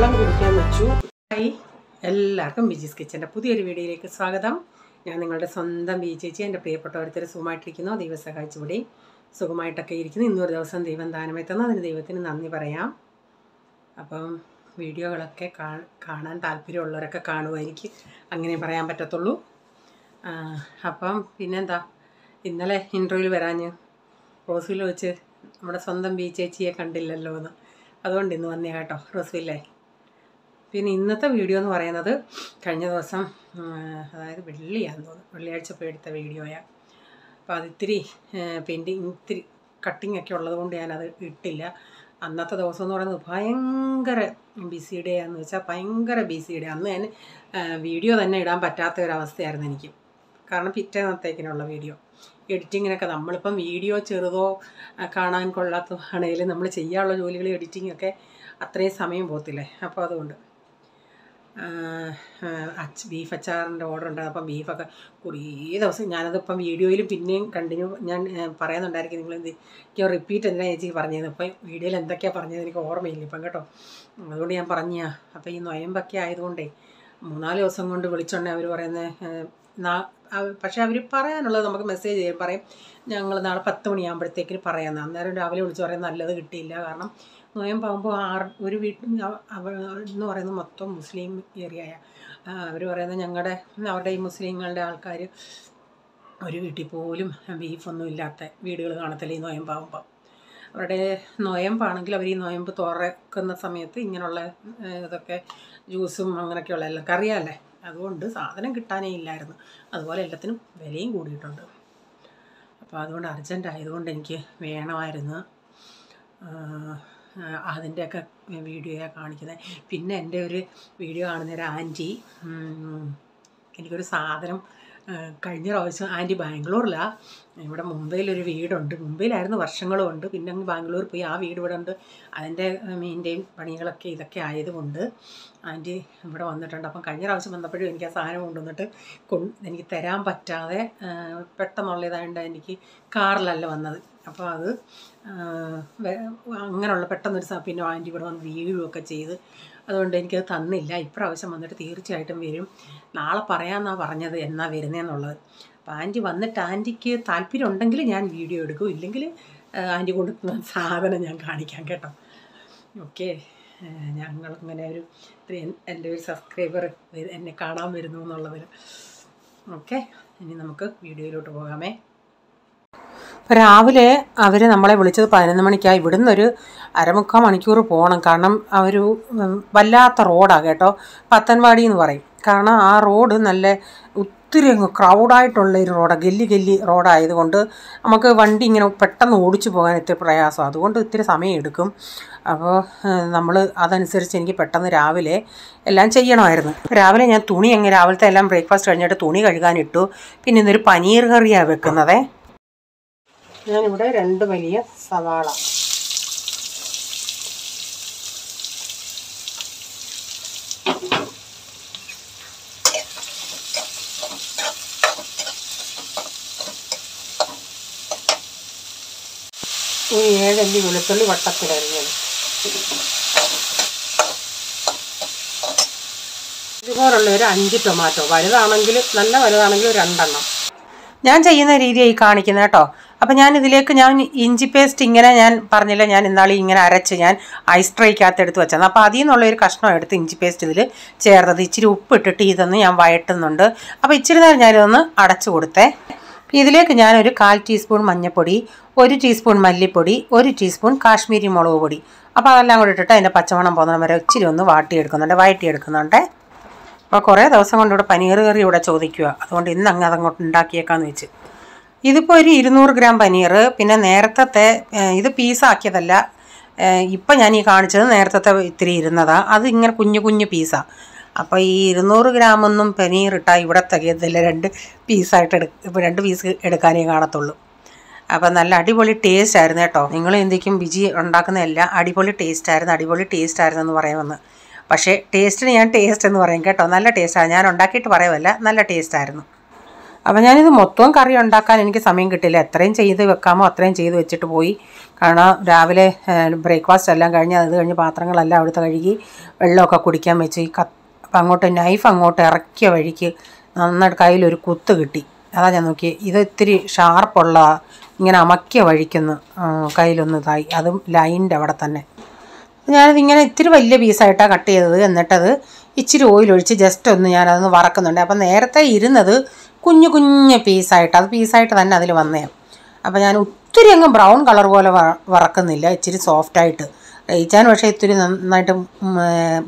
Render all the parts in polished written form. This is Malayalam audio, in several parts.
വെള്ളം കുടിക്കാൻ വെച്ചു. എല്ലാവർക്കും ബിജീസ് കിച്ചൻ്റെ പുതിയൊരു വീഡിയോയിലേക്ക് സ്വാഗതം. ഞാൻ നിങ്ങളുടെ സ്വന്തം ബി ചേച്ചി. എൻ്റെ പ്രിയപ്പെട്ടവരത്തിൽ സുഖമായിട്ടിരിക്കുന്നു. ദൈവം സഹായിച്ചുകൂടി സുഖമായിട്ടൊക്കെ ഇരിക്കുന്നു. ഇന്നൊരു ദിവസം ദൈവം ദാനമായി തന്നു. അതിന് ദൈവത്തിന് നന്ദി പറയാം. അപ്പം വീഡിയോകളൊക്കെ കാണാൻ താല്പര്യമുള്ളവരൊക്കെ കാണുമായിരിക്കും, അങ്ങനെ പറയാൻ പറ്റത്തുള്ളൂ. അപ്പം പിന്നെന്താ, ഇന്നലെ ഇൻ്റർവ്യൂവിൽ വരാഞ്ഞ് റോസ്വിൽ വെച്ച് നമ്മുടെ സ്വന്തം ബി ചേച്ചിയെ കണ്ടില്ലല്ലോ എന്ന്, അതുകൊണ്ട് ഇന്ന് വന്നേ കേട്ടോ റോസ്വില്ലേ. പിന്നെ ഇന്നത്തെ വീഡിയോ എന്ന് പറയുന്നത് കഴിഞ്ഞ ദിവസം, അതായത് വെള്ളിയാണെന്ന് തോന്നുന്നു, വെള്ളിയാഴ്ച പോയി എടുത്ത വീഡിയോയാണ്. അപ്പോൾ അതിത്തിരി ഇത്തിരി കട്ടിങ് ഒക്കെ ഉള്ളതുകൊണ്ട് ഞാനത് ഇട്ടില്ല. അന്നത്തെ ദിവസം എന്ന് പറയുന്നത് ഭയങ്കര ബിസി ഡേ ആണെന്ന് വെച്ചാൽ ഭയങ്കര ബിസി ഡേ. അന്ന് ഞാൻ വീഡിയോ തന്നെ ഇടാൻ പറ്റാത്ത ഒരവസ്ഥയായിരുന്നു എനിക്ക്. കാരണം പിറ്റേന്നത്തേക്കിനുള്ള വീഡിയോ എഡിറ്റിങ്ങിനൊക്കെ നമ്മളിപ്പം വീഡിയോ ചെറുതോ കാണാൻ കൊള്ളാത്തതാണെങ്കിലും നമ്മൾ ചെയ്യാനുള്ള ജോലികൾ എഡിറ്റിങ്ങൊക്കെ അത്രയും സമയം പോകത്തില്ലേ. അപ്പോൾ അതുകൊണ്ട് ബീഫ് അച്ചാറിൻ്റെ ഓർഡർ ഉണ്ടായിരുന്നു. അപ്പം ബീഫൊക്കെ കുറേ ദിവസം ഞാനതിപ്പം വീഡിയോയിലും പിന്നെയും കണ്ടിന്യൂ ഞാൻ പറയുന്നുണ്ടായിരിക്കും. നിങ്ങൾ എനിക്ക് റിപ്പീറ്റ് എന്തിനാ ചേച്ചി പറഞ്ഞത്, ഇപ്പം വീഡിയോയിൽ എന്തൊക്കെയാണ് പറഞ്ഞത് എനിക്ക് ഓർമ്മയില്ല ഇപ്പം കേട്ടോ. അതുകൊണ്ട് ഞാൻ പറഞ്ഞാ. അപ്പോൾ ഈ നൊയമ്പൊക്കെ ആയതുകൊണ്ടേ 3-4 ദിവസം കൊണ്ട് വിളിച്ചോണ്ടേ അവർ പറയുന്നത്. പക്ഷേ അവർ പറയാനുള്ളത് നമുക്ക് മെസ്സേജ് ചെയ്യും, പറയും ഞങ്ങൾ നാളെ 10 മണിയാകുമ്പോഴത്തേക്കിന് പറയാമെന്ന്. അന്നേരം രാവിലെ വിളിച്ച് പറയാൻ നല്ലത് കിട്ടിയില്ല. കാരണം നോയമ്പാകുമ്പോൾ ഒരു വീട്ടിൽ എന്ന് പറയുന്നത് മൊത്തം മുസ്ലിം ഏരിയയാണ്. അവർ പറയുന്നത് അവരുടെ ഈ മുസ്ലിങ്ങളുടെ ആൾക്കാർ ഒരു വീട്ടിൽ പോലും ബീഫൊന്നും ഇല്ലാത്ത വീടുകൾ കാണത്തില്ല ഈ നോയമ്പാകുമ്പോൾ. അവരുടെ നോയമ്പാണെങ്കിൽ അവർ ഈ നോയമ്പ് തുറക്കുന്ന സമയത്ത് ഇങ്ങനെയുള്ള ഇതൊക്കെ ജ്യൂസും അങ്ങനെയൊക്കെയുള്ള എല്ലാം അറിയാമല്ലേ. അതുകൊണ്ട് സാധനം കിട്ടാനേ ഇല്ലായിരുന്നു. അതുപോലെ എല്ലാത്തിനും വിലയും കൂടിയിട്ടുണ്ട്. അപ്പോൾ അതുകൊണ്ട് അർജൻ്റ് ആയതുകൊണ്ട് എനിക്ക് വേണമായിരുന്നു. അതിൻ്റെയൊക്കെ വീഡിയോയാണ് കാണിക്കുന്നത്. പിന്നെ എൻ്റെ ഒരു വീഡിയോ കാണുന്നൊരു ആൻറ്റി എനിക്കൊരു സാധനം കഴിഞ്ഞ പ്രാവശ്യം, ആൻറ്റി ബാംഗ്ലൂരിലാണ്, ഇവിടെ മുംബൈയിലൊരു വീടുണ്ട്. മുംബൈയിലായിരുന്നു വർഷങ്ങളുമുണ്ട്. പിന്നെ അങ്ങ് ബാംഗ്ലൂർ പോയി ആ വീട് ഇവിടെ ഉണ്ട്. അതിൻ്റെ മീൻ്റെയും പണികളൊക്കെ ഇതൊക്കെ ആയതുകൊണ്ട് ആൻറ്റി ഇവിടെ വന്നിട്ടുണ്ട്. അപ്പം കഴിഞ്ഞ പ്രാവശ്യം വന്നപ്പോഴും എനിക്ക് ആ സാധനം കൊണ്ടുവന്നിട്ട് എനിക്ക് തരാൻ പറ്റാതെ പെട്ടെന്നുള്ളതായതുകൊണ്ട് എനിക്ക് കാറിലല്ല വന്നത്. അപ്പോൾ അത് അങ്ങനെയുള്ള പെട്ടെന്നൊരു പിന്നെ ആൻറ്റി ഇവിടെ വന്ന് വീഴുകയൊക്കെ ചെയ്ത്, അതുകൊണ്ട് എനിക്കത് തന്നില്ല. ഇപ്രാവശ്യം വന്നിട്ട് തീർച്ചയായിട്ടും വരും. നാളെ പറയാമെന്നാണ് പറഞ്ഞത് എന്നാ വരുന്നതെന്നുള്ളത്. അപ്പോൾ ആൻറ്റി വന്നിട്ട് ആൻറ്റിക്ക് താല്പര്യം ഉണ്ടെങ്കിൽ ഞാൻ വീഡിയോ എടുക്കും, ഇല്ലെങ്കിൽ ആൻറ്റി കൊടുക്കുന്ന സാധനം ഞാൻ കാണിക്കാം കേട്ടോ. ഓക്കെ, ഞങ്ങളിങ്ങനെ എൻ്റെ ഒരു സബ്സ്ക്രൈബർ എന്നെ കാണാൻ വരുന്നു എന്നുള്ളതിൽ. ഓക്കെ, ഇനി നമുക്ക് വീഡിയോയിലോട്ട് പോകാമേ. രാവിലെ അവർ നമ്മളെ വിളിച്ചത് 11 മണിക്കാണ്. ഇവിടുന്ന് ഒരു 1/4 മണിക്കൂർ പോകണം. കാരണം ഒരു വല്ലാത്ത റോഡാണ് കേട്ടോ, പത്തൻവാടി എന്ന് പറയും. കാരണം ആ റോഡ് നല്ല ഒത്തിരി ക്രൗഡായിട്ടുള്ളൊരു റോഡാണ്, ഗല്ലി റോഡായതുകൊണ്ട് നമുക്ക് വണ്ടി ഇങ്ങനെ പെട്ടെന്ന് ഓടിച്ചു പോകാൻ ഇത്തിരി പ്രയാസം. അതുകൊണ്ട് ഇത്തിരി സമയം എടുക്കും. അപ്പോൾ നമ്മൾ അതനുസരിച്ച് എനിക്ക് പെട്ടെന്ന് രാവിലെ എല്ലാം ചെയ്യണമായിരുന്നു. രാവിലെ ഞാൻ രാവിലത്തെ എല്ലാം ബ്രേക്ക്ഫാസ്റ്റ് കഴിഞ്ഞിട്ട് തുണി കഴുകാനിട്ടു. പിന്നെ ഇന്നൊരു പനീർ കറിയാണ് വെക്കുന്നത്. ഞാനിവിടെ 2 വലിയ സവാള, ഒരു 7 അല്ലി വെളുത്തുള്ളി വട്ടത്തിലരിഞ്ഞത്, ഇതുപോലുള്ള ഒരു 5 ടൊമാറ്റോ, നല്ല വലുതാണെങ്കിൽ 2 എണ്ണം. ഞാൻ ചെയ്യുന്ന രീതിയായി കാണിക്കുന്നത് കേട്ടോ. അപ്പോൾ ഞാൻ ഇഞ്ചി പേസ്റ്റ് ഇങ്ങനെ ഞാൻ പറഞ്ഞില്ല, ഞാൻ ഇന്നാളി ഇങ്ങനെ അരച്ച് ഞാൻ ഐസ് ട്രേക്കകത്ത് എടുത്ത് വെച്ചത്. അപ്പോൾ അതിൽ നിന്നുള്ളൊരു കഷ്ണം എടുത്ത് ഇഞ്ചി പേസ്റ്റ് ഇതിൽ ചേർത്തത്, ഇച്ചിരി ഉപ്പിട്ടിട്ട് ഇതൊന്ന് ഞാൻ വഴറ്റുന്നുണ്ട്. അപ്പോൾ ഇച്ചിരി നേരം ഞാനിതൊന്ന് അടച്ചു കൊടുത്തേ. ഇതിലേക്ക് ഞാനൊരു 1/4 ടീസ്പൂൺ മഞ്ഞൾപ്പൊടി, 1 ടീസ്പൂൺ മല്ലിപ്പൊടി, 1 ടീസ്പൂൺ കാശ്മീരി മുളക് പൊടി, അപ്പോൾ അതെല്ലാം കൂടി ഇട്ടിട്ട് അതിൻ്റെ പച്ചമണം പോകുന്ന വരെ ഇച്ചിരി ഒന്ന് വഴറ്റിയെടുക്കുന്നുണ്ട്. അപ്പോൾ കുറേ ദിവസം കൊണ്ട് ഇവിടെ പനീർ കറി ഇവിടെ ചോദിക്കുക, അതുകൊണ്ട് ഇന്ന് അതങ്ങോട്ട് ഉണ്ടാക്കിയേക്കാന്ന് വെച്ച്. ഇതിപ്പോൾ ഒരു 200 ഗ്രാം പനീർ. പിന്നെ നേരത്തെ ഇത് പീസാക്കിയതല്ല, ഇപ്പം ഞാൻ ഈ കാണിച്ചത് നേരത്തെ ഇത്തിരി ഇരുന്നതാണ്. അത് ഇങ്ങനെ കുഞ്ഞു പീസാണ്. അപ്പോൾ ഈ 200 ഗ്രാമൊന്നും പനീർ ഇട്ടാൽ ഇവിടെ തികയത്തില്ല. 2 പീസായിട്ട് 2 പീസ് എടുക്കാനേ കാണത്തുള്ളൂ. അപ്പം നല്ല അടിപൊളി ടേസ്റ്റ് ആയിരുന്നു കേട്ടോ. നിങ്ങൾ എന്തൊക്കെയും ബിജി ഉണ്ടാക്കുന്നതല്ല, അടിപൊളി ടേസ്റ്റ് എന്ന് പറയുമെന്ന്. പക്ഷേ ടേസ്റ്റിന് ഞാൻ ടേസ്റ്റ് എന്ന് പറയും കേട്ടോ. നല്ല ടേസ്റ്റാണ്, ഞാൻ ഉണ്ടാക്കിയിട്ട് പറയുമല്ല, നല്ല ടേസ്റ്റായിരുന്നു. അപ്പോൾ ഞാനിത് മൊത്തവും കറി ഉണ്ടാക്കാൻ എനിക്ക് സമയം കിട്ടില്ല. എത്രയും ചെയ്ത് വെക്കാമോ അത്രയും ചെയ്ത് വെച്ചിട്ട് പോയി. കാരണം രാവിലെ ബ്രേക്ക്ഫാസ്റ്റ് എല്ലാം കഴിഞ്ഞ് അത് കഴിഞ്ഞ് പാത്രങ്ങളെല്ലാം അവിടുത്തെ കഴുകി വെള്ളമൊക്കെ കുടിക്കാൻ വെച്ച് അപ്പം അങ്ങോട്ട് നൈഫ് അങ്ങോട്ട് ഇറക്കിയ വഴിക്ക് നന്നായിട്ട് കയ്യിലൊരു കുത്ത് കിട്ടി. അതാ ഞാൻ നോക്കി, ഇത് ഇത്തിരി ഷാർപ്പുള്ള ഇങ്ങനെ അമക്കിയ വഴിക്കൊന്ന് കയ്യിലൊന്ന് ഇതായി, അതും ലൈനിൻ്റെ അവിടെ തന്നെ. ഞാനതിങ്ങനെ ഇത്തിരി വലിയ പീസായിട്ടാണ് കട്ട് ചെയ്തത്. എന്നിട്ടത് ഇച്ചിരി ഓയിലൊഴിച്ച് ജസ്റ്റ് ഒന്ന് ഞാനതൊന്ന് വറക്കുന്നുണ്ട്. അപ്പം നേരത്തെ ഇരുന്നത് കുഞ്ഞു കുഞ്ഞു പീസായിട്ട്, അത് പീസായിട്ട് തന്നെ അതിൽ വന്നേ. അപ്പോൾ ഞാൻ ഒത്തിരി അങ്ങ് ബ്രൗൺ കളർ പോലെ വറക്കുന്നില്ല, ഇച്ചിരി സോഫ്റ്റായിട്ട്. റേച്ചാൻ പക്ഷേ ഇത്തിരി നന്നായിട്ട്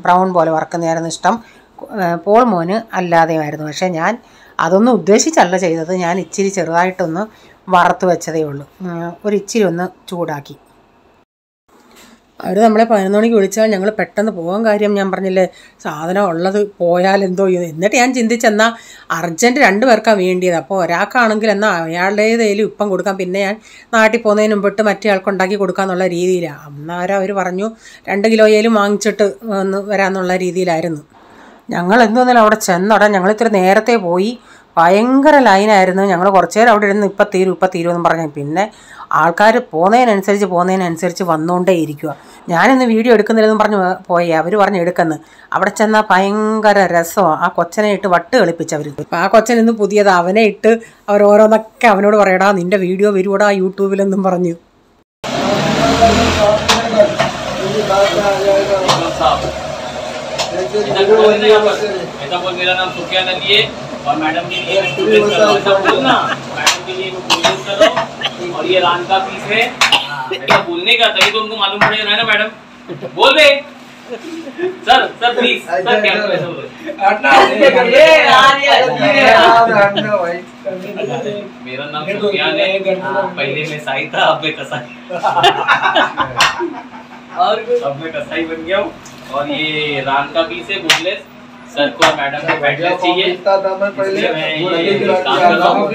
ബ്രൗൺ പോലെ വറക്കുന്നതായിരുന്നു ഇഷ്ടം. പോൾ മോന് അല്ലാതെയായിരുന്നു. പക്ഷേ ഞാൻ അതൊന്നും ഉദ്ദേശിച്ചല്ല ചെയ്തത്. ഞാൻ ഇച്ചിരി ചെറുതായിട്ടൊന്ന് വറുത്ത് വെച്ചതേ ഉള്ളൂ. ഒരു ഇച്ചിരി ഒന്ന് ചൂടാക്കി. അവർ നമ്മളെ 11 മണിക്ക് വിളിച്ചാൽ ഞങ്ങൾ പെട്ടെന്ന് പോകാൻ കാര്യം ഞാൻ പറഞ്ഞില്ലേ, സാധനം ഉള്ളത് പോയാലെന്തോ. എന്നിട്ട് ഞാൻ ചിന്തിച്ചെന്നാൽ അർജൻറ്റ് 2 പേർക്കാണ് വേണ്ടിയത്. അപ്പോൾ ഒരാൾക്കാണെങ്കിൽ എന്നാൽ അയാളുടേതേലും ഇപ്പം കൊടുക്കാം, പിന്നെ ഞാൻ നാട്ടിൽ പോകുന്നതിന് മുമ്പിട്ട് മറ്റേ ആൾക്ക് ഉണ്ടാക്കി കൊടുക്കാമെന്നുള്ള രീതിയിലാണ്. അന്നേരം അവർ പറഞ്ഞു 2 കിലോയിലും വാങ്ങിച്ചിട്ട് വന്ന് വരാമെന്നുള്ള രീതിയിലായിരുന്നു. ഞങ്ങൾ എന്തോന്നില്ല അവിടെ ചെന്നോടാൻ ഞങ്ങൾ ഇത്തിരി നേരത്തെ പോയി. ഭയങ്കര ലൈനായിരുന്നു. ഞങ്ങൾ കുറച്ച് നേരം അവിടെ ഇരുന്ന് ഇപ്പം തീരുമെന്ന് പറഞ്ഞു. പിന്നെ ആൾക്കാർ പോകുന്നതിനനുസരിച്ച് വന്നുകൊണ്ടേ ഇരിക്കുക. ഞാനിന്ന് വീഡിയോ എടുക്കുന്നില്ലെന്നും പറഞ്ഞ് പോയി. അവർ പറഞ്ഞ് എടുക്കുന്നു. അവിടെ ചെന്നാൽ ഭയങ്കര രസമാണ്. ആ കൊച്ചനെ ഇട്ട് വട്ട് കളിപ്പിച്ചവർ. അപ്പം ആ കൊച്ചൻ ഇന്ന് പുതിയത്, അവനെ ഇട്ട് അവർ ഓരോന്നൊക്കെ അവനോട് പറയടാ നിൻ്റെ വീഡിയോ വരുവടാ യൂട്യൂബിലെന്നും പറഞ്ഞു. और मैडम के लिए बोलना, मैडम के लिए करो। और ये रान का पीस है, ऐसा बोलने का, तभी तो उनको मालूम पड़ेगा ना मैडम। बोल दे सर प्लीज सर, क्या मेरा नाम सुफियान है, पहले मैं साई था, अब मैं कसाई और अब मैं कसाई बन गया हूँ। और ये रान का पीस है बोनलेस। सर को मैडम को बैठना चाहिए, इसलिए मैं ये काम कर रहा हूँ।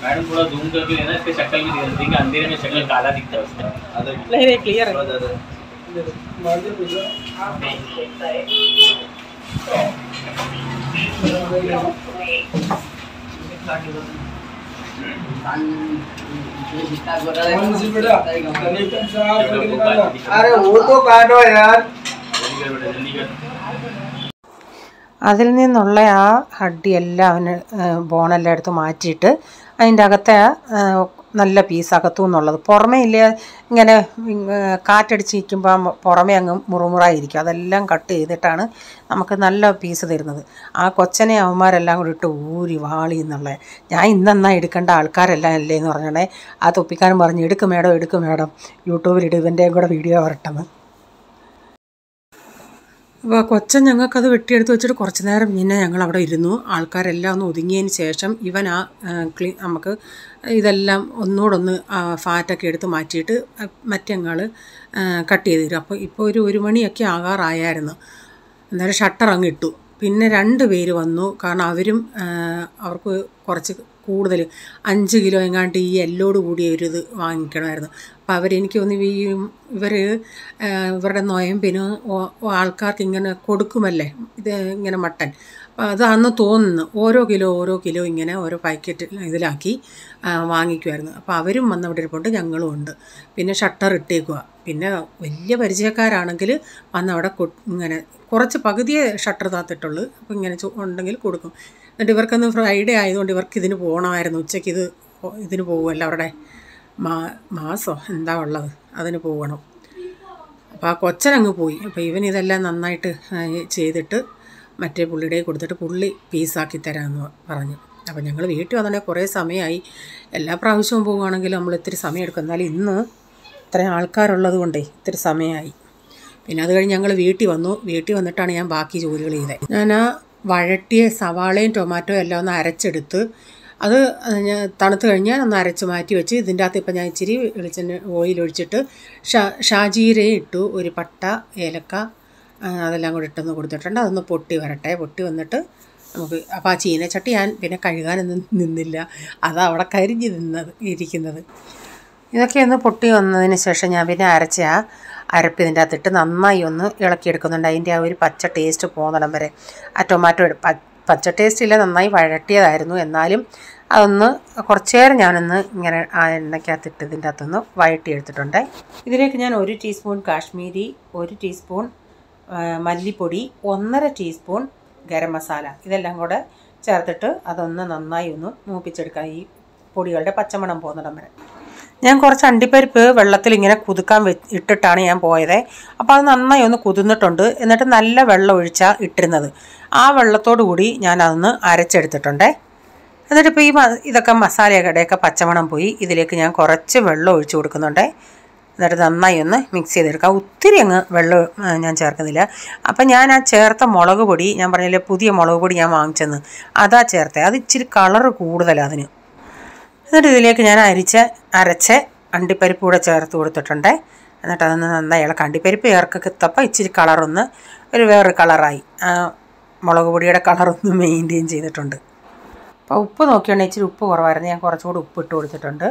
मैडम थोड़ा जूम करके लेना, इसके शक्ल भी दिखती है, अंधेरे में शक्ल काला दिखता है उसका। नहीं क्लियर है। अरे वो तो काटो यार. അതിൽ നിന്നുള്ള ആ ഹഡ്ഡിയെല്ലാം അവന് ബോണെല്ലാം എടുത്ത് മാറ്റിയിട്ട് അതിൻ്റെ അകത്തെ നല്ല പീസ് അകത്തു നിന്നുള്ളത് പുറമേ ഇല്ല, ഇങ്ങനെ കാറ്റടിച്ച് നിൽക്കുമ്പോൾ പുറമേ അങ്ങ് മുറുമുറായിരിക്കും. അതെല്ലാം കട്ട് ചെയ്തിട്ടാണ് നമുക്ക് നല്ല പീസ് തരുന്നത്. ആ കൊച്ചനെ അവന്മാരെല്ലാം കൂടി ഇട്ട് ഊരി വാളി എന്നുള്ളത്. ഞാൻ ഇന്നെന്നാ എടുക്കേണ്ട ആൾക്കാരെല്ലാം അല്ലേ എന്ന് പറഞ്ഞോണേ. ആ തൊപ്പിക്കാരൻ പറഞ്ഞു എടുക്കും മേഡം യൂട്യൂബിലിട്ട് ഇവൻ്റെയും കൂടെ വീഡിയോ വരട്ടെന്ന്. അപ്പോൾ കൊച്ചൻ ഞങ്ങൾക്കത് വെട്ടിയെടുത്ത് വെച്ചിട്ട് കുറച്ച് നേരം പിന്നെ ഞങ്ങൾ അവിടെ ഇരുന്നു. ആൾക്കാരെല്ലാം ഒന്ന് ഒതുങ്ങിയതിന് ശേഷം ഇവൻ നമുക്ക് ഇതെല്ലാം ഒന്നുകൂടൊന്ന് ഫാറ്റൊക്കെ എടുത്ത് മാറ്റിയിട്ട് മറ്റേങ്ങൾ കട്ട് ചെയ്ത് തരും. അപ്പോൾ ഇപ്പോൾ ഒരു 1 മണിയൊക്കെ ആകാറായായിരുന്നു. അന്നേരം ഷട്ടർ അങ്ങ് ഇട്ടു. പിന്നെ 2 പേര് വന്നു. കാരണം അവർക്ക് കുറച്ച് കൂടുതൽ 5 കിലോ എങ്ങാണ്ട് ഈ എല്ലോട് കൂടിയ ഒരു ഇത് വാങ്ങിക്കണമായിരുന്നു. അപ്പോൾ അവരെനിക്ക് തോന്നി ഇവരുടെ നൊയമ്പിന് ആൾക്കാർക്ക് ഇങ്ങനെ കൊടുക്കുമല്ലേ ഇത് ഇങ്ങനെ മട്ടൻ. അപ്പോൾ അതാണെന്ന് തോന്നുന്നു. ഓരോ കിലോ ഇങ്ങനെ ഓരോ പാക്കറ്റ് ഇതിലാക്കി വാങ്ങിക്കുമായിരുന്നു. അപ്പോൾ അവരും വന്നവിടെ ഇരിപ്പുണ്ട്, ഞങ്ങളും ഉണ്ട്. പിന്നെ ഷട്ടർ ഇട്ടേക്കുക. പിന്നെ വലിയ പരിചയക്കാരാണെങ്കിൽ വന്നവിടെ ഇങ്ങനെ കുറച്ച് പകുതിയെ ഷട്ടർ താത്തിട്ടുള്ളൂ. അപ്പോൾ ഇങ്ങനെ ഉണ്ടെങ്കിൽ കൊടുക്കും. എന്നിട്ട് ഇവർക്കൊന്ന് ഫ്രൈഡേ ആയതുകൊണ്ട് ഇവർക്ക് ഇതിന് പോകണമായിരുന്നു. ഉച്ചയ്ക്ക് ഇതിന് പോകുമല്ലോ, അവരുടെ മാസോ എന്താ ഉള്ളത് അതിന് പോകണം. അപ്പോൾ ആ കൊച്ചനങ്ങ് പോയി. അപ്പോൾ ഇവനിതെല്ലാം നന്നായിട്ട് ചെയ്തിട്ട് മറ്റേ പുള്ളിയുടെ കൊടുത്തിട്ട് പുള്ളി പീസാക്കി തരാമെന്ന് പറഞ്ഞു. അപ്പോൾ ഞങ്ങൾ വീട്ടിൽ വന്നിട്ടുണ്ടെങ്കിൽ കുറേ സമയമായി. എല്ലാ പ്രാവശ്യവും പോവുകയാണെങ്കിൽ നമ്മൾ ഇത്തിരി സമയം എടുക്കും. എന്നാലും ഇന്ന് ഇത്രയും ആൾക്കാരുള്ളത് കൊണ്ടേ ഇത്തിരി സമയമായി. പിന്നെ അത് കഴിഞ്ഞ് ഞങ്ങൾ വീട്ടിൽ വന്നിട്ടാണ് ഞാൻ ബാക്കി ജോലികൾ ചെയ്തത്. ഞാൻ ആ വഴട്ടിയ സവാളയും ടൊമാറ്റോയും എല്ലാം ഒന്ന് അരച്ചെടുത്ത് അത് തണുത്ത് കഴിഞ്ഞാൽ ഒന്ന് അരച്ച് മാറ്റി വെച്ച് ഇതിൻ്റെ അകത്ത് ഇപ്പം ഞാൻ ഇച്ചിരി ഓയിലൊഴിച്ചിട്ട് ഷാജീരയും ഇട്ടു, ഒരു പട്ട, ഏലക്ക അതെല്ലാം കൂടി ഇട്ടൊന്ന് കൊടുത്തിട്ടുണ്ട്. അതൊന്ന് പൊട്ടി വന്നിട്ട് നമുക്ക് അപ്പോൾ ആ ചീനച്ചട്ടി ഞാൻ പിന്നെ കഴുകാനൊന്നും നിന്നില്ല, അത് അവിടെ കരിഞ്ഞ് ഇരിക്കുന്നത്. ഇതൊക്കെ ഒന്ന് പൊട്ടി വന്നതിന് ശേഷം ഞാൻ പിന്നെ അരച്ച അരപ്പ് ഇതിൻ്റെ അകത്തിട്ട് നന്നായി ഒന്ന് ഇളക്കിയെടുക്കുന്നുണ്ട്. അതിൻ്റെ ആ ഒരു പച്ച ടേസ്റ്റ് പോകുന്നിടം വരെ. ആ ടൊമാറ്റോ പച്ച ടേസ്റ്റ് ഇല്ല, നന്നായി വഴട്ടിയതായിരുന്നു. എന്നാലും അതൊന്ന് കുറച്ച് നേരം ഞാനൊന്ന് ഇങ്ങനെ ആ എണ്ണയ്ക്കകത്തിട്ട് ഇതിൻ്റെ അകത്തൊന്ന് വഴറ്റി എടുത്തിട്ടുണ്ട്. ഇതിലേക്ക് ഞാൻ 1 ടീസ്പൂൺ കാശ്മീരി, 1 ടീസ്പൂൺ മല്ലിപ്പൊടി, 1.5 ടീസ്പൂൺ ഗരം മസാല ഇതെല്ലാം കൂടെ ചേർത്തിട്ട് അതൊന്ന് നന്നായി ഒന്ന് മൂപ്പിച്ചെടുക്കാം, ഈ പൊടികളുടെ പച്ചമണം പോകുന്നിടം വരെ. ഞാൻ കുറച്ച് അണ്ടിപ്പരിപ്പ് വെള്ളത്തിൽ ഇങ്ങനെ കുതുക്കാൻ ഇട്ടിട്ടാണ് ഞാൻ പോയത്. അപ്പോൾ അത് നന്നായി ഒന്ന് കുതിർന്നിട്ടുണ്ട്. എന്നിട്ട് നല്ല വെള്ളം ഒഴിച്ചാൽ ഇട്ടിരുന്നത്. ആ വെള്ളത്തോടു കൂടി ഞാൻ അതൊന്ന് അരച്ചെടുത്തിട്ടുണ്ട്. എന്നിട്ട് ഇപ്പോൾ ഇതൊക്കെ മസാലയുടെയൊക്കെ പച്ചമണം പോയി ഇതിലേക്ക് ഞാൻ കുറച്ച് വെള്ളം ഒഴിച്ചു കൊടുക്കുന്നുണ്ട്. എന്നിട്ട് നന്നായി ഒന്ന് മിക്സ് ചെയ്തെടുക്കാം. ഒത്തിരി അങ്ങ് വെള്ളം ഞാൻ ചേർക്കുന്നില്ല. അപ്പം ഞാൻ ആ ചേർത്ത മുളക് പൊടി, ഞാൻ പറഞ്ഞില്ലേ പുതിയ മുളക് പൊടി ഞാൻ വാങ്ങിച്ചെന്ന്, അതാ ചേർത്തത്. അത് ഇച്ചിരി കളറ് കൂടുതലാണ് അതിന്. എന്നിട്ട് ഇതിലേക്ക് ഞാൻ അരച്ച അണ്ടിപ്പരിപ്പ് കൂടെ ചേർത്ത് കൊടുത്തിട്ടുണ്ട്. എന്നിട്ട് അതൊന്ന് നന്നായി ഇളക്കാം. അണ്ടിപ്പരിപ്പ് ചേർക്കത്തപ്പോൾ ഇച്ചിരി കളറൊന്ന് വേറൊരു കളറായി. മുളക് പൊടിയുടെ കളറൊന്ന് മെയിൻറ്റെയിൻ ചെയ്തിട്ടുണ്ട്. അപ്പോൾ ഉപ്പ് നോക്കിയുണ്ടെങ്കിൽ ഇച്ചിരി ഉപ്പ് കുറവായിരുന്നു, ഞാൻ കുറച്ചുകൂടി ഉപ്പ് ഇട്ട് കൊടുത്തിട്ടുണ്ട്.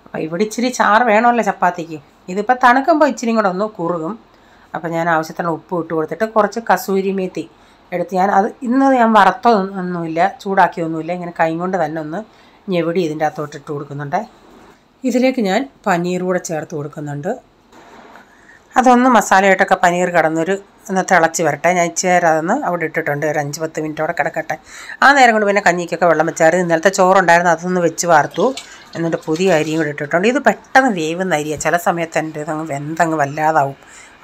അപ്പോൾ ഇവിടെ ഇച്ചിരി ചാറ് വേണമല്ലോ ചപ്പാത്തിക്ക്. ഇതിപ്പോൾ തണുക്കുമ്പോൾ ഇച്ചിരി കൂടെ ഒന്ന് കുറുകും. അപ്പോൾ ഞാൻ ആവശ്യത്തിന് ഉപ്പ് ഇട്ട് കൊടുത്തിട്ട് കുറച്ച് കസൂരി മേത്തി എടുത്ത് ഇന്ന് ഞാൻ വറുത്തൊന്നുമില്ല, ചൂടാക്കിയൊന്നുമില്ല, ഇങ്ങനെ കൈ കൊണ്ട് തന്നെ ഒന്ന് ഞെവിടി ഇതിൻ്റെ അകത്തോട്ട് ഇട്ട് കൊടുക്കുന്നുണ്ട്. ഇതിലേക്ക് ഞാൻ പനീർ കൂടെ ചേർത്ത് കൊടുക്കുന്നുണ്ട്. അതൊന്ന് മസാലയായിട്ടൊക്കെ പനീർ ഒന്ന് തിളച്ച് വരട്ടെ. ഞാൻ ഇച്ചിരി അതൊന്ന് അവിടെ ഇട്ടിട്ടുണ്ട്. ഒരു 5-10 മിനിറ്റോടെ കിടക്കട്ടെ. ആ നേരം കൊണ്ട് പിന്നെ കഞ്ഞിക്കൊക്കെ വെള്ളം വെച്ചായിരുന്നു. ഇന്നലത്തെ ചോറുണ്ടായിരുന്നു, അതൊന്ന് വെച്ച് വാർത്തു. എന്നിട്ട് പുതിയ അരിയും കൂടെ ഇട്ടിട്ടുണ്ട്. ഇത് പെട്ടെന്ന് വേവുന്ന അരിയാണ്. ചില സമയത്ത് എൻ്റെ ഇതങ്ങ് വെന്തങ്ങ് വല്ലാതാവും.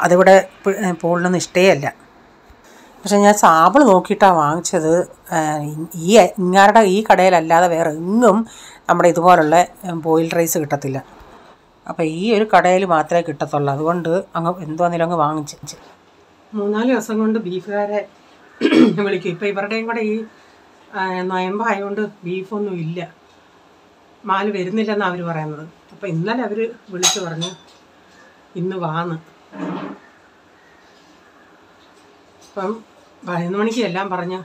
അതിവിടെ പോളിനൊന്നും ഇഷ്ടേയല്ല. പക്ഷേ ഞാൻ സാമ്പിൾ നോക്കിയിട്ടാണ് വാങ്ങിച്ചത്. ഈ കടയിലല്ലാതെ വേറെ എങ്ങും നമ്മുടെ ഇതുപോലുള്ള ബോയിൽഡ് റൈസ് കിട്ടത്തില്ല. അപ്പോൾ ഈ ഒരു കടയിൽ മാത്രമേ കിട്ടത്തുള്ളൂ. അതുകൊണ്ട് അങ്ങ് എന്തുവന്നില്ല അങ്ങ് വാങ്ങിച്ച് 3-4 ദിവസം കൊണ്ട് ബീഫുകാരെ വിളിക്കും. ഇപ്പോൾ ഇവരുടെയും കൂടെ ഈ നൊയമ്പായതുകൊണ്ട് ബീഫൊന്നും ഇല്ല, മാല് വരുന്നില്ലെന്നാണ് അവർ പറയുന്നത്. അപ്പോൾ ഇന്നലെ അവർ വിളിച്ച് പറഞ്ഞു ഇന്ന് വാന്ന്. അപ്പം 11 മണിക്ക് എല്ലാം പറഞ്ഞു,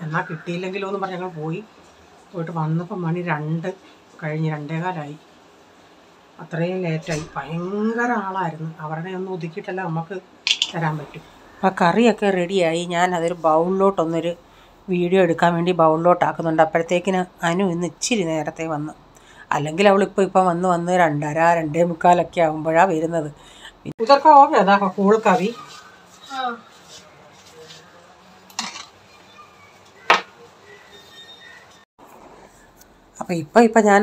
എന്നാൽ കിട്ടിയില്ലെങ്കിലോ എന്ന് പറഞ്ഞ് ഞങ്ങൾ പോയിട്ട് വന്നപ്പോൾ മണി 2 കഴിഞ്ഞ് 2:15. അത്രയും ലേറ്റായി. ഭയങ്കര ആളായിരുന്നു. അവരുടെ ഒന്ന് ഒതുക്കിയിട്ടല്ല നമുക്ക് തരാൻ പറ്റും. അപ്പോൾ കറിയൊക്കെ റെഡിയായി. ഞാൻ അതൊരു ബൗളിലോട്ടൊന്നൊരു വീഡിയോ എടുക്കാൻ വേണ്ടി ബൗളിലോട്ടാക്കുന്നുണ്ട്. അപ്പോഴത്തേക്കിന് അനു ഇന്ന് ഇച്ചിരി നേരത്തെ വന്നു. അല്ലെങ്കിൽ അവളിപ്പോൾ വന്ന് 2:30, 2:45 ആകുമ്പോഴാണ് വരുന്നത്. ഇതൊക്കെ ഓക്കെ. അതാ കൂൾ കറി. അപ്പോൾ ഇപ്പം ഞാൻ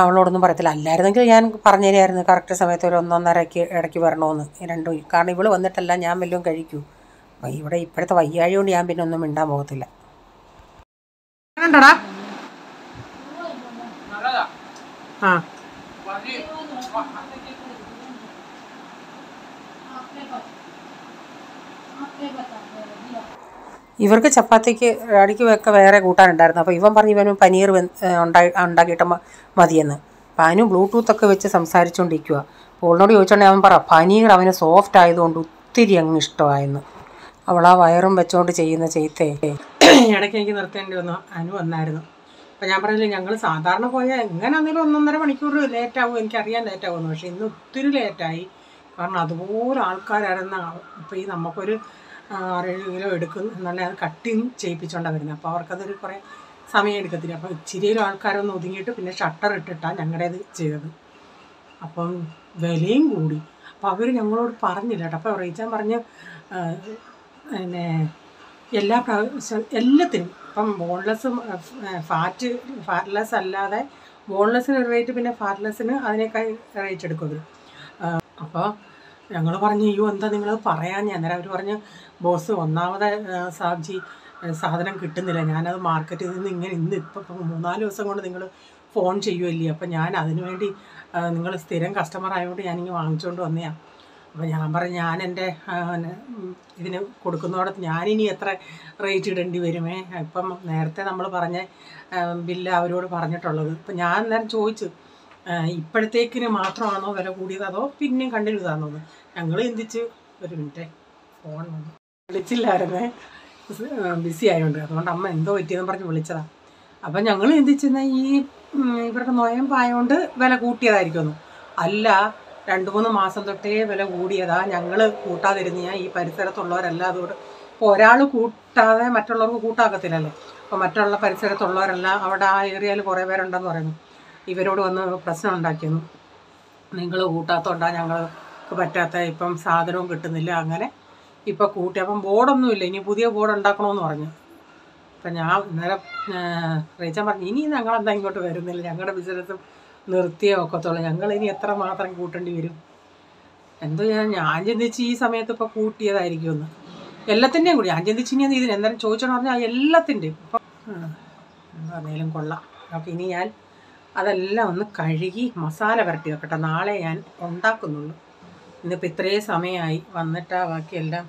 അവളോടൊന്നും പറയത്തില്ല. അല്ലായിരുന്നെങ്കിൽ ഞാൻ പറഞ്ഞു തരുമായിരുന്നു കറക്റ്റ് സമയത്ത് ഒരു 1-1:30 ഇടയ്ക്ക് വരണമെന്ന്. രണ്ടും. കാരണം ഇവള് വന്നിട്ടല്ല ഞാൻ വല്ലതും കഴിക്കൂ. അപ്പോൾ ഇവിടെ ഇപ്പോഴത്തെ വയ്യാഴി കൊണ്ട് ഞാൻ പിന്നെ ഒന്നും മിണ്ടാൻ പോകത്തില്ല. ടാ ആ ഇവർക്ക് ചപ്പാത്തിക്ക് അടിക്ക് ഒക്കെ വേറെ കൂട്ടാനുണ്ടായിരുന്നു. അപ്പോൾ ഇവൻ പറഞ്ഞു ഇവനും പനീർ ഉണ്ടാക്കിയിട്ട് മതിയെന്ന്. അപ്പോൾ അവനും ബ്ലൂടൂത്തൊക്കെ വെച്ച് സംസാരിച്ചുകൊണ്ടിരിക്കുക. അപ്പോൾ അവളോട് ചോദിച്ചോണ്ടെങ്കിൽ അവൻ പറ പനീർ അവന് സോഫ്റ്റ് ആയതുകൊണ്ട് ഒത്തിരി അങ്ങ് ഇഷ്ടമായെന്ന്. അവൾ ആ വയറും വെച്ചുകൊണ്ട് ചെയ്യുന്ന ചെയ്ത്തേ ഇടയ്ക്ക് എനിക്ക് നിർത്തേണ്ടി വന്നു. അനു വന്നായിരുന്നു. അപ്പോൾ ഞാൻ പറഞ്ഞില്ലേ ഞങ്ങൾ സാധാരണ പോയാൽ എങ്ങനെയാണെങ്കിലും 1-1.5 മണിക്കൂർ ലേറ്റാവും. എനിക്കറിയാൻ ലേറ്റാവുമെന്ന്. പക്ഷേ ഇന്ന് ഒത്തിരി ലേറ്റായി. കാരണം അതുപോലെ ആൾക്കാരായിരുന്ന. ഇപ്പോൾ ഈ നമുക്കൊരു 6-7 കിലോ എടുക്കും എന്നുണ്ടെങ്കിൽ അത് കട്ടിങ് ചെയ്യിപ്പിച്ചുകൊണ്ടാണ് വരുന്നത്. അപ്പോൾ അവർക്കതൊരു കുറേ സമയം എടുക്കത്തില്ല. അപ്പോൾ ഇച്ചിരിയിലും ആൾക്കാരൊന്ന് ഒതുങ്ങിയിട്ട് പിന്നെ ഷട്ടർ ഇട്ടിട്ടാണ് ഞങ്ങളുടേത് ചെയ്തത്. അപ്പം വിലയും കൂടി. അപ്പോൾ അവർ ഞങ്ങളോട് പറഞ്ഞില്ല കേട്ടോ. അപ്പോൾ റീച്ചാൻ പറഞ്ഞ് പിന്നെ എല്ലാ പ്രാവശ്യം എല്ലാത്തിനും ഇപ്പം ബോൺലെസ്സും ഫാറ്റ്ലെസ് അല്ലാതെ ബോൺലെസ്സിന് റേറ്റ് പിന്നെ ഫാറ്റ്ലെസ്സിന് അതിനേക്കാൾ റേറ്റ് എടുക്കും അവർ. അപ്പോൾ ഞങ്ങൾ പറഞ്ഞു അയ്യോ എന്താ നിങ്ങളത് പറയാൻ. അന്നേരം അവർ പറഞ്ഞ് ബോസ് ഒന്നാമത് സാബ്ജി സാധനം കിട്ടുന്നില്ല, ഞാനത് മാർക്കറ്റിൽ നിന്ന് ഇപ്പം 3-4 ദിവസം കൊണ്ട് നിങ്ങൾ ഫോൺ ചെയ്യുമല്ലേ, അപ്പം ഞാൻ അതിനു വേണ്ടി നിങ്ങൾ സ്ഥിരം കസ്റ്റമർ ആയതുകൊണ്ട് ഞാനിങ്ങനെ വാങ്ങിച്ചുകൊണ്ട് വന്നതാണ്. അപ്പോൾ ഞാൻ പറഞ്ഞു ഞാൻ എൻ്റെ ഇതിന് കൊടുക്കുന്നതോടത്ത് ഞാനിനി എത്ര റേറ്റ് ഇടേണ്ടി വരുമേ. ഇപ്പം നേരത്തെ നമ്മൾ പറഞ്ഞ ബില്ല് അവരോട് പറഞ്ഞിട്ടുള്ളത്. ഇപ്പം ഞാൻ അന്നേരം ചോദിച്ചു ഇപ്പോഴത്തേക്കിന് മാത്രമാണോ വില കൂടിയത് അതോ പിന്നെയും കണ്ടിന്യൂ ചെയ്താണെന്ന്. ഞങ്ങൾ ചിന്തിച്ച് ഒരു മിനിറ്റ് ഫോൺ വന്നു വിളിച്ചില്ലായിരുന്നേ, ബിസി ആയതുകൊണ്ട്. അതുകൊണ്ട് അമ്മ എന്തോ പറ്റിയെന്ന് പറഞ്ഞ് വിളിച്ചതാണ്. അപ്പം ഞങ്ങൾ ചിന്തിച്ചെന്നാൽ ഈ ഇവരുടെ നൊയമ്പായതുകൊണ്ട് വില കൂട്ടിയതായിരിക്കുമെന്ന്. അല്ല, 2-3 മാസം തൊട്ടേ വില കൂടിയതാ. ഞങ്ങൾ കൂട്ടാതിരുന്ന ഈ പരിസരത്തുള്ളവരെല്ലാം അതുകൊണ്ട് ഇപ്പോൾ ഒരാൾ കൂട്ടാതെ മറ്റുള്ളവർക്ക് കൂട്ടാക്കത്തില്ലല്ലോ. അപ്പോൾ മറ്റുള്ള പരിസരത്തുള്ളവരെല്ലാം അവിടെ ആ ഏരിയയിൽ കുറേ പേരുണ്ടെന്ന് പറയുന്നു. ഇവരോട് വന്ന് പ്രശ്നം ഉണ്ടാക്കിയെന്നു. നിങ്ങൾ കൂട്ടാത്തോണ്ടാണ് ഞങ്ങൾക്ക് പറ്റാത്ത, ഇപ്പം സാധനവും കിട്ടുന്നില്ല. അങ്ങനെ ഇപ്പോൾ കൂട്ടി. അപ്പം ബോർഡൊന്നുമില്ല, ഇനി പുതിയ ബോർഡ് ഉണ്ടാക്കണമെന്ന് പറഞ്ഞു. അപ്പം ഞാൻ ഇന്നേരം റീച്ചാൻ പറഞ്ഞു, ഇനി ഞങ്ങളെന്താ ഇങ്ങോട്ട് വരുന്നില്ല, ഞങ്ങളുടെ ബിസിനസ് നിർത്തിയേ ഒക്കത്തുള്ളൂ, ഞങ്ങളിനി എത്ര മാത്രം കൂട്ടേണ്ടി വരും. എന്തോ ഞാൻ ചിന്തിച്ച് ഈ സമയത്ത് ഇപ്പോൾ കൂട്ടിയതായിരിക്കുമെന്ന്. എല്ലാത്തിൻ്റെയും കൂടി ഞാൻ ചിന്തിച്ച് ഇനി ഇതിന് എന്തായാലും ചോദിച്ചോന്ന് പറഞ്ഞാൽ എല്ലാത്തിൻ്റെയും ഇപ്പം എന്തായാലും കൊള്ളാം. അപ്പോൾ ഇനി ഞാൻ അതെല്ലാം ഒന്ന് കഴുകി മസാല പുരട്ടി വെക്കട്ടെ. നാളെ ഞാൻ ഉണ്ടാക്കുന്നുള്ളൂ. ഇന്നിപ്പോൾ ഇത്രയും സമയമായി വന്നിട്ടാ ബാക്കിയെല്ലാം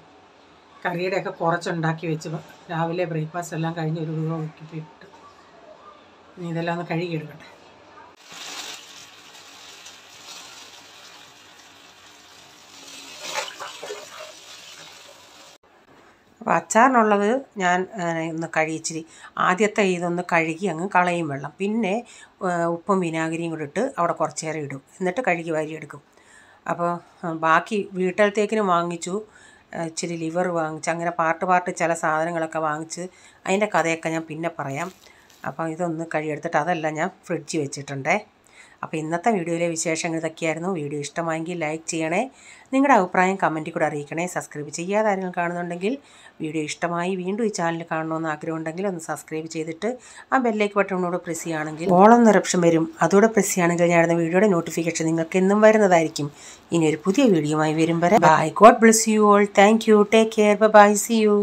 കറിയുടെയൊക്കെ കുറച്ചുണ്ടാക്കി വെച്ച് രാവിലെ ബ്രേക്ക്ഫാസ്റ്റ് എല്ലാം കഴിഞ്ഞ് ഒരു രൂപ നോക്കിയിട്ട് ഇനി ഇതെല്ലാം ഒന്ന് കഴുകിയെടുക്കട്ടെ. അപ്പോൾ അച്ചാറിനുള്ളത് ഞാൻ ഒന്ന് കഴുകിച്ചിരി ആദ്യത്തെ ഇതൊന്ന് കഴുകി അങ്ങ് കളയും വെള്ളം. പിന്നെ ഉപ്പും വിനാഗിരിയും കൂടി ഇട്ട് അവിടെ കുറച്ച് നേരം ഇടും. എന്നിട്ട് കഴുകി വാരിയെടുക്കും. അപ്പോൾ ബാക്കി വീട്ടിലത്തേക്കിനും വാങ്ങിച്ചു. ഇച്ചിരി ലിവർ വാങ്ങിച്ച്, അങ്ങനെ പാർട്ട് ചില സാധനങ്ങളൊക്കെ വാങ്ങിച്ച് അതിൻ്റെ കഥയൊക്കെ ഞാൻ പിന്നെ പറയാം. അപ്പോൾ ഇതൊന്ന് കഴുകിയെടുത്തിട്ട് അതെല്ലാം ഞാൻ ഫ്രിഡ്ജിൽ വെച്ചിട്ടുണ്ടേ. അപ്പോൾ ഇന്നത്തെ വീഡിയോയിലെ വിശേഷങ്ങൾ ഇതൊക്കെയായിരുന്നു. വീഡിയോ ഇഷ്ടമായെങ്കിൽ ലൈക്ക് ചെയ്യണേ. നിങ്ങളുടെ അഭിപ്രായം കമൻറ്റിൽ കൂടെ അറിയിക്കണേ. സബ്സ്ക്രൈബ് ചെയ്യാതെ ആരെങ്കിലും കാണുന്നുണ്ടെങ്കിൽ, വീഡിയോ ഇഷ്ടമായി വീണ്ടും ഈ ചാനൽ കാണണമെന്ന് ആഗ്രഹമുണ്ടെങ്കിൽ ഒന്ന് സബ്സ്ക്രൈബ് ചെയ്തിട്ട് ആ ബെല്ലൈക്ക് ബട്ടണോട് പ്രസ് ചെയ്യുകയാണെങ്കിൽ ഓളെന്നൊരു ഓപ്ഷൻ വരും. അതോടെ പ്രസ് ചെയ്യുകയാണെങ്കിൽ ഞാൻ വീഡിയോയുടെ നോട്ടിഫിക്കേഷൻ നിങ്ങൾക്ക് എന്നും വരുന്നതായിരിക്കും. ഇനി ഒരു പുതിയ വീഡിയോയുമായി വരും വരെ bye. God bless you all. Thank you. Take care. Bye. See U.